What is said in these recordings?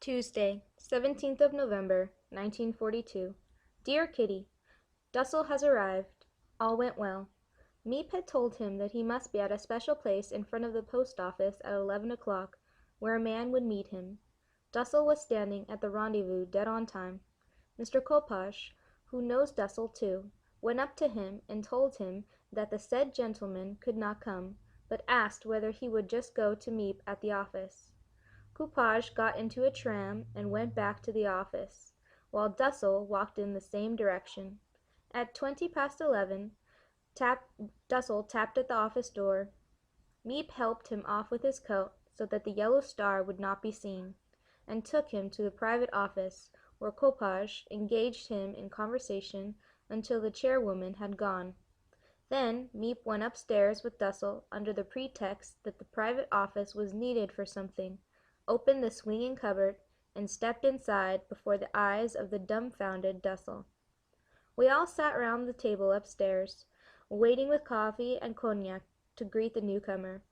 Tuesday, 17th of November, 1942. Dear Kitty, Dussel has arrived. All went well. Miep had told him that he must be at a special place in front of the post office at 11 o'clock, where a man would meet him. Dussel was standing at the rendezvous dead on time. Mr. Kolpash, who knows Dussel too, went up to him and told him that the said gentleman could not come, but asked whether he would just go to Miep at the office. Kolpash got into a tram and went back to the office, while Dussel walked in the same direction. At 11:20, Dussel tapped at the office door. Miep helped him off with his coat so that the yellow star would not be seen, and took him to the private office, where Kolpash engaged him in conversation until the chairwoman had gone. Then Miep went upstairs with Dussel under the pretext that the private office was needed for something, opened the swinging cupboard, and stepped inside before the eyes of the dumbfounded Dussel. We all sat round the table upstairs, waiting with coffee and cognac to greet the newcomer.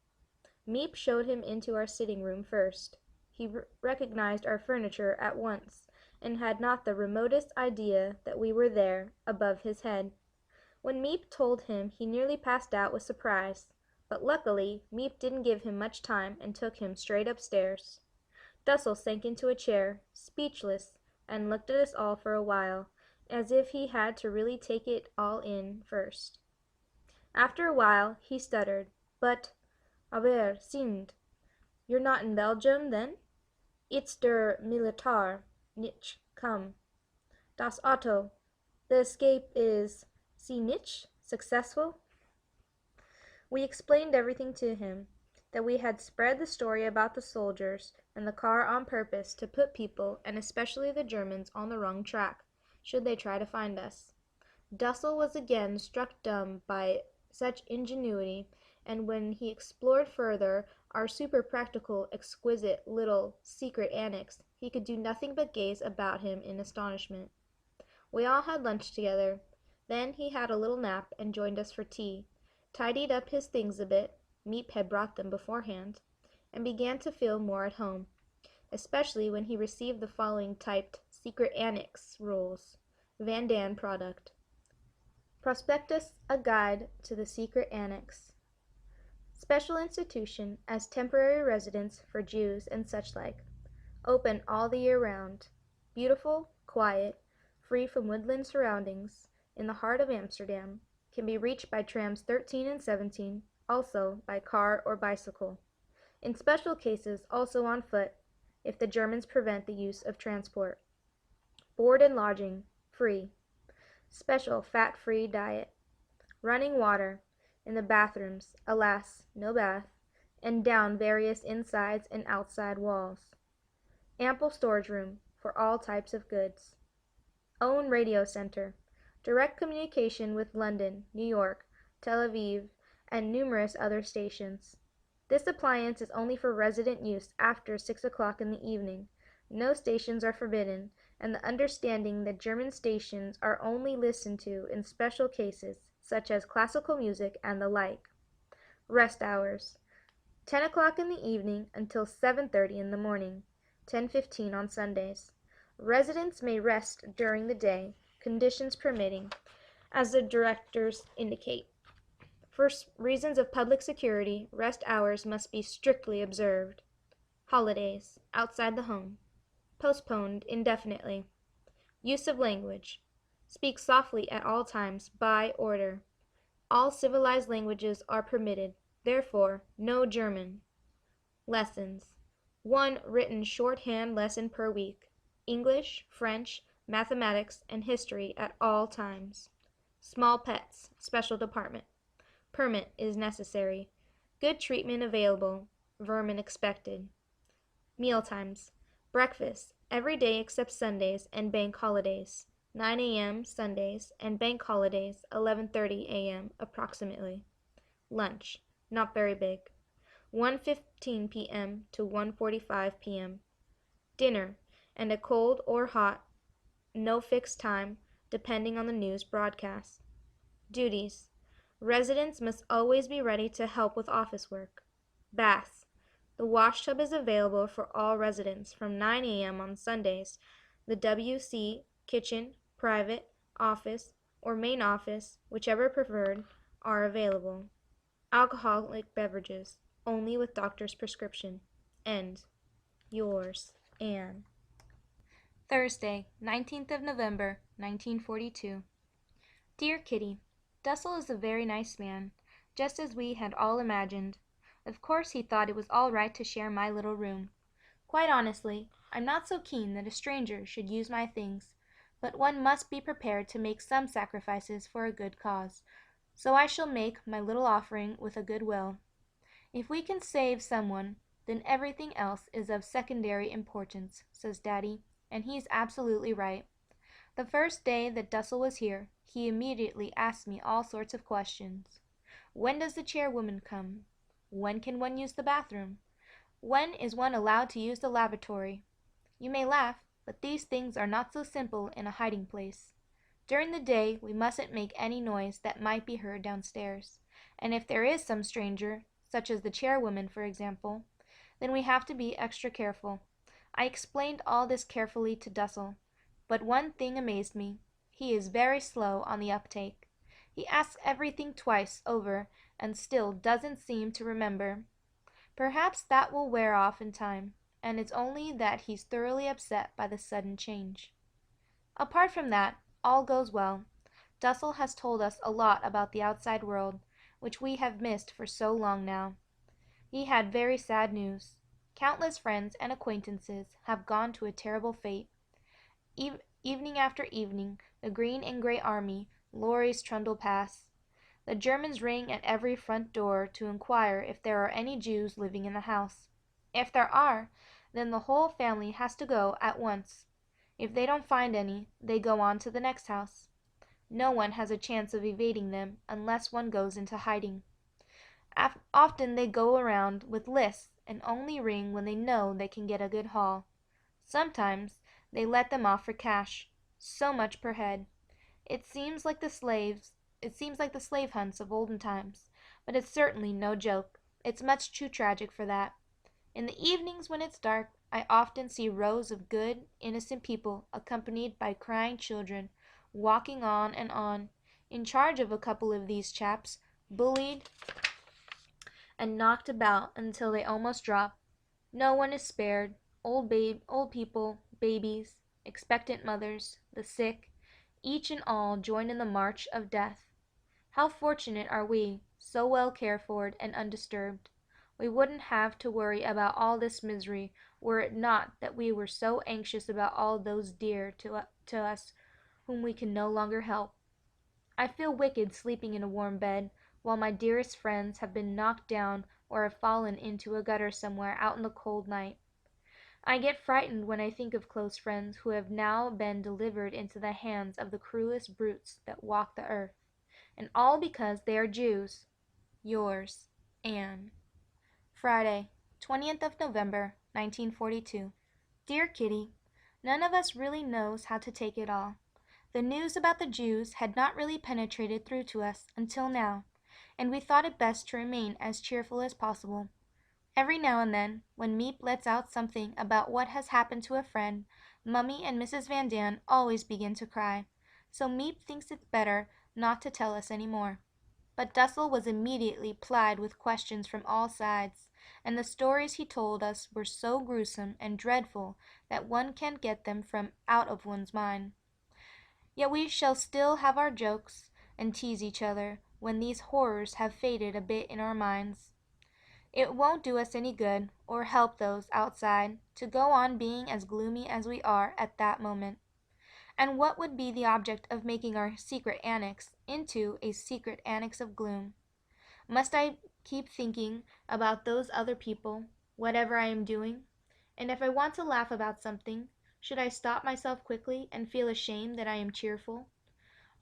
Miep showed him into our sitting room first. He recognized our furniture at once, and had not the remotest idea that we were there, above his head. When Miep told him, he nearly passed out with surprise, but luckily Miep didn't give him much time and took him straight upstairs. Dussel sank into a chair, speechless, and looked at us all for a while, as if he had to really take it all in first. After a while he stuttered, "Aber, sind, you're not in Belgium, then? It's der Militar, nicht, come. Das Auto, the escape is, see nicht, successful?" We explained everything to him, that we had spread the story about the soldiers and the car on purpose to put people, and especially the Germans, on the wrong track, should they try to find us. Dussel was again struck dumb by such ingenuity, and when he explored further our super-practical, exquisite, little, secret annex, he could do nothing but gaze about him in astonishment. We all had lunch together. Then he had a little nap and joined us for tea, tidied up his things a bit, Miep had brought them beforehand, and began to feel more at home, especially when he received the following typed "Secret Annex" rules. Van Dan product. Prospectus, a guide to the secret annex. Special institution as temporary residence for Jews and such like. Open all the year round. Beautiful, quiet, free from woodland surroundings, in the heart of Amsterdam. Can be reached by trams 13 and 17, also by car or bicycle. In special cases also on foot, if the Germans prevent the use of transport. Board and lodging, free. Special fat-free diet. Running water, in the bathrooms, alas, no bath, and down various insides and outside walls. Ample storage room, for all types of goods. Own radio center. Direct communication with London, New York, Tel Aviv, and numerous other stations. This appliance is only for resident use after 6 o'clock in the evening. No stations are forbidden, and the understanding that German stations are only listened to in special cases, such as classical music and the like. Rest hours. 10 o'clock in the evening until 7:30 in the morning. 10:15 on Sundays. Residents may rest during the day, conditions permitting, as the directors indicate. For reasons of public security, rest hours must be strictly observed. Holidays, outside the home. Postponed indefinitely. Use of language. Speak softly at all times, by order. All civilized languages are permitted, therefore no German. Lessons. 1 written shorthand lesson per week. English, French, mathematics, and history at all times. Small pets, special department. Permit is necessary. Good treatment available. Vermin expected. Meal times. Breakfast, every day except Sundays and bank holidays. 9 a.m. Sundays and bank holidays, 11:30 a.m. approximately. Lunch, not very big. 1:15 p.m. to 1:45 p.m. Dinner, and a cold or hot, no fixed time, depending on the news broadcast. Duties. Residents must always be ready to help with office work. Baths. The washtub is available for all residents from 9 a.m. on Sundays. The WC, kitchen, private, office, or main office, whichever preferred, are available. Alcoholic beverages, only with doctor's prescription. End. Yours, Anne. Thursday, 19th of November, 1942. Dear Kitty, Dussel is a very nice man, just as we had all imagined. Of course he thought it was all right to share my little room. Quite honestly, I'm not so keen that a stranger should use my things, but one must be prepared to make some sacrifices for a good cause, so I shall make my little offering with a good will. If we can save someone, then everything else is of secondary importance, says Daddy, and he's absolutely right. The first day that Dussel was here, he immediately asked me all sorts of questions. When does the chairwoman come? When can one use the bathroom? When is one allowed to use the lavatory? You may laugh, but these things are not so simple in a hiding place. During the day we mustn't make any noise that might be heard downstairs, and if there is some stranger, such as the chairwoman for example, then we have to be extra careful. I explained all this carefully to Dussel, but one thing amazed me. He is very slow on the uptake. He asks everything twice over and still doesn't seem to remember. Perhaps that will wear off in time, and it's only that he's thoroughly upset by the sudden change. Apart from that, all goes well. Dussel has told us a lot about the outside world, which we have missed for so long now. He had very sad news. Countless friends and acquaintances have gone to a terrible fate. Evening after evening, the green and gray army lorries trundle past. The Germans ring at every front door to inquire if there are any Jews living in the house. If there are, then the whole family has to go at once. If they don't find any, they go on to the next house. No one has a chance of evading them unless one goes into hiding. Often they go around with lists and only ring when they know they can get a good haul. Sometimes they let them off for cash, so much per head. It seems like the slave hunts of olden times, but it's certainly no joke. It's much too tragic for that. In the evenings when it's dark, I often see rows of good, innocent people accompanied by crying children, walking on and on, in charge of a couple of these chaps, bullied and knocked about until they almost drop. No one is spared. Old people, babies, expectant mothers, the sick, each and all join in the march of death. How fortunate are we, so well cared for and undisturbed. We wouldn't have to worry about all this misery were it not that we were so anxious about all those dear to us whom we can no longer help. I feel wicked sleeping in a warm bed, while my dearest friends have been knocked down or have fallen into a gutter somewhere out in the cold night. I get frightened when I think of close friends who have now been delivered into the hands of the cruelest brutes that walk the earth, and all because they are Jews. Yours, Anne. Friday, 20th of November, 1942. Dear Kitty, none of us really knows how to take it all. The news about the Jews had not really penetrated through to us until now, and we thought it best to remain as cheerful as possible. Every now and then, when Miep lets out something about what has happened to a friend, Mummy and Mrs. Van Daan always begin to cry, so Miep thinks it's better not to tell us any more. But Dussel was immediately plied with questions from all sides, and the stories he told us were so gruesome and dreadful that one can't get them from out of one's mind. Yet we shall still have our jokes, and tease each other, when these horrors have faded a bit in our minds. It won't do us any good, or help those outside, to go on being as gloomy as we are at that moment. And what would be the object of making our secret annex into a secret annex of gloom? Must I keep thinking about those other people, whatever I am doing? And if I want to laugh about something, should I stop myself quickly and feel ashamed that I am cheerful?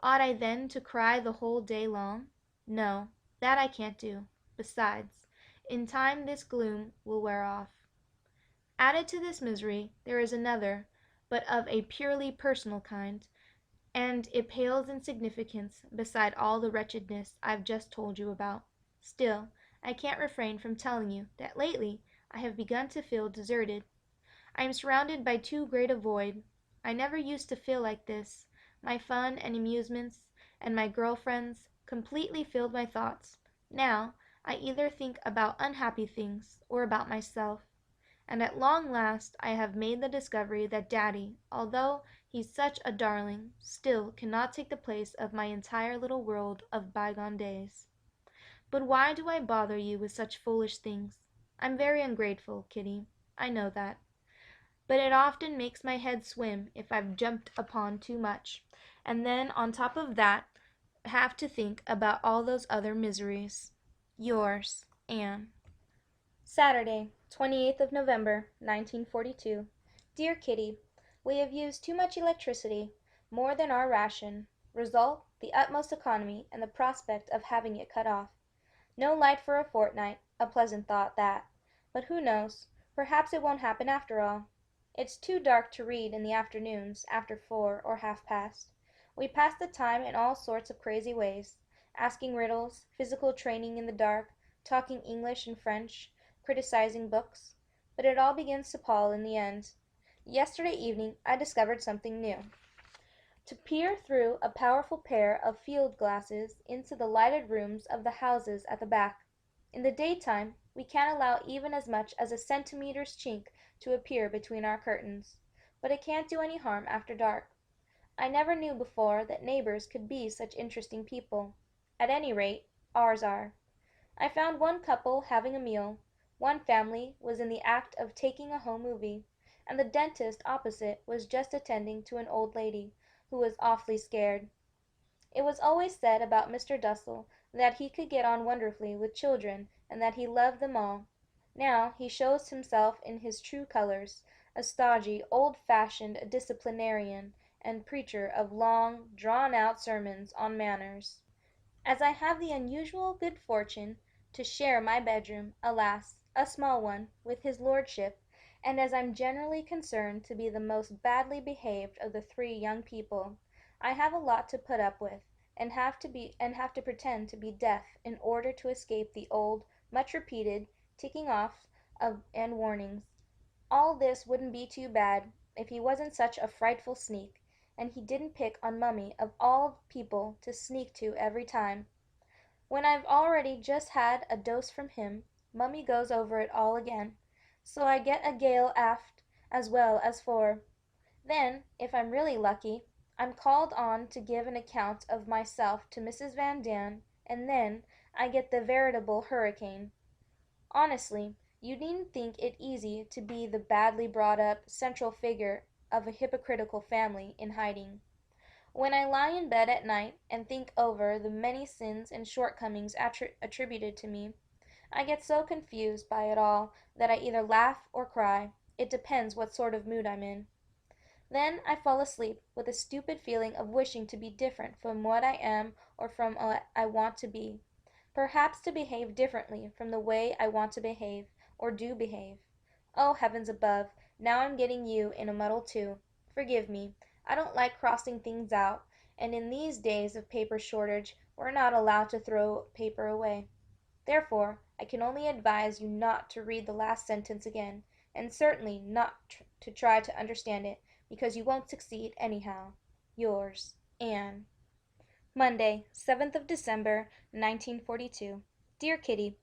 Ought I then to cry the whole day long? No, that I can't do. Besides, in time this gloom will wear off. Added to this misery, there is another, but of a purely personal kind, and it pales in significance beside all the wretchedness I've just told you about. Still, I can't refrain from telling you that lately I have begun to feel deserted. I am surrounded by too great a void. I never used to feel like this. My fun and amusements, and my girl friends, completely filled my thoughts. Now, I either think about unhappy things, or about myself. And at long last I have made the discovery that Daddy, although he's such a darling, still cannot take the place of my entire little world of bygone days. But why do I bother you with such foolish things? I'm very ungrateful, Kitty. I know that. But it often makes my head swim if I've jumped upon too much, and then on top of that have to think about all those other miseries. Yours, Anne. Saturday, 28th of November, 1942. Dear Kitty, we have used too much electricity, more than our ration. Result, the utmost economy and the prospect of having it cut off. No light for a fortnight, a pleasant thought that. But who knows, perhaps it won't happen after all. It's too dark to read in the afternoons after 4 or half past. We pass the time in all sorts of crazy ways, asking riddles, physical training in the dark, talking English and French, criticizing books. But it all begins to pall in the end. Yesterday evening I discovered something new. To peer through a powerful pair of field glasses into the lighted rooms of the houses at the back. In the daytime we can't allow even as much as a centimeter's chink to appear between our curtains, but it can't do any harm after dark. I never knew before that neighbors could be such interesting people. At any rate, ours are. I found one couple having a meal, one family was in the act of taking a home movie, and the dentist opposite was just attending to an old lady, who was awfully scared. It was always said about Mr. Dussel that he could get on wonderfully with children and that he loved them all. Now he shows himself in his true colors, a stodgy, old-fashioned disciplinarian and preacher of long, drawn-out sermons on manners. As I have the unusual good fortune to share my bedroom, alas, a small one, with his lordship, and as I'm generally concerned to be the most badly behaved of the three young people, I have a lot to put up with, and have to pretend to be deaf in order to escape the old, much repeated ticking off and warnings. All this wouldn't be too bad if he wasn't such a frightful sneak, and he didn't pick on Mummy of all people to sneak to every time. When I've already just had a dose from him, Mummy goes over it all again, so I get a gale aft as well as fore. Then, if I'm really lucky, I'm called on to give an account of myself to Mrs. Van Daan, and then I get the veritable hurricane. Honestly, you needn't think it easy to be the badly brought up central figure of a hypocritical family in hiding. When I lie in bed at night and think over the many sins and shortcomings attributed to me, I get so confused by it all that I either laugh or cry. It depends what sort of mood I'm in. Then I fall asleep with a stupid feeling of wishing to be different from what I am or from what I want to be. Perhaps to behave differently from the way I want to behave, or do behave. Oh, heavens above, now I'm getting you in a muddle too. Forgive me. I don't like crossing things out, and in these days of paper shortage we're not allowed to throw paper away. Therefore, I can only advise you not to read the last sentence again, and certainly not to try to understand it, because you won't succeed anyhow. Yours, Anne. Monday, 7th of December, 1942. Dear Kitty,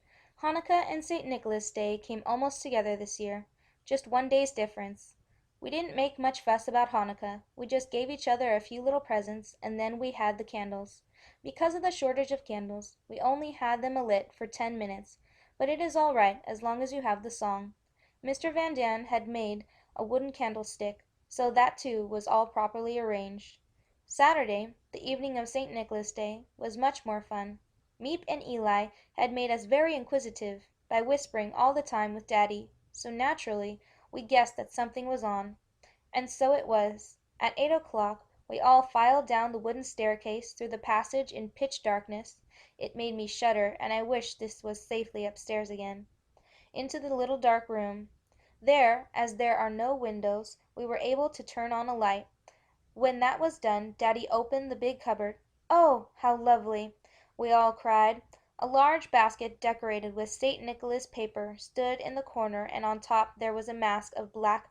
Hanukkah and St. Nicholas Day came almost together this year, just one day's difference. We didn't make much fuss about Hanukkah. We just gave each other a few little presents, and then we had the candles. Because of the shortage of candles, we only had them alit for 10 minutes, but it is all right as long as you have the song. Mr. Van Daan had made a wooden candlestick, so that too was all properly arranged. Saturday, the evening of St. Nicholas Day, was much more fun. Miep and Eli had made us very inquisitive by whispering all the time with Daddy, so naturally we guessed that something was on. And so it was. At 8 o'clock we all filed down the wooden staircase through the passage in pitch darkness (it made me shudder, and I wished this was safely upstairs again) into the little dark room. There, as there are no windows, we were able to turn on a light. When that was done, Daddy opened the big cupboard. "Oh, how lovely!" we all cried. A large basket decorated with St. Nicholas paper stood in the corner and on top there was a mask of black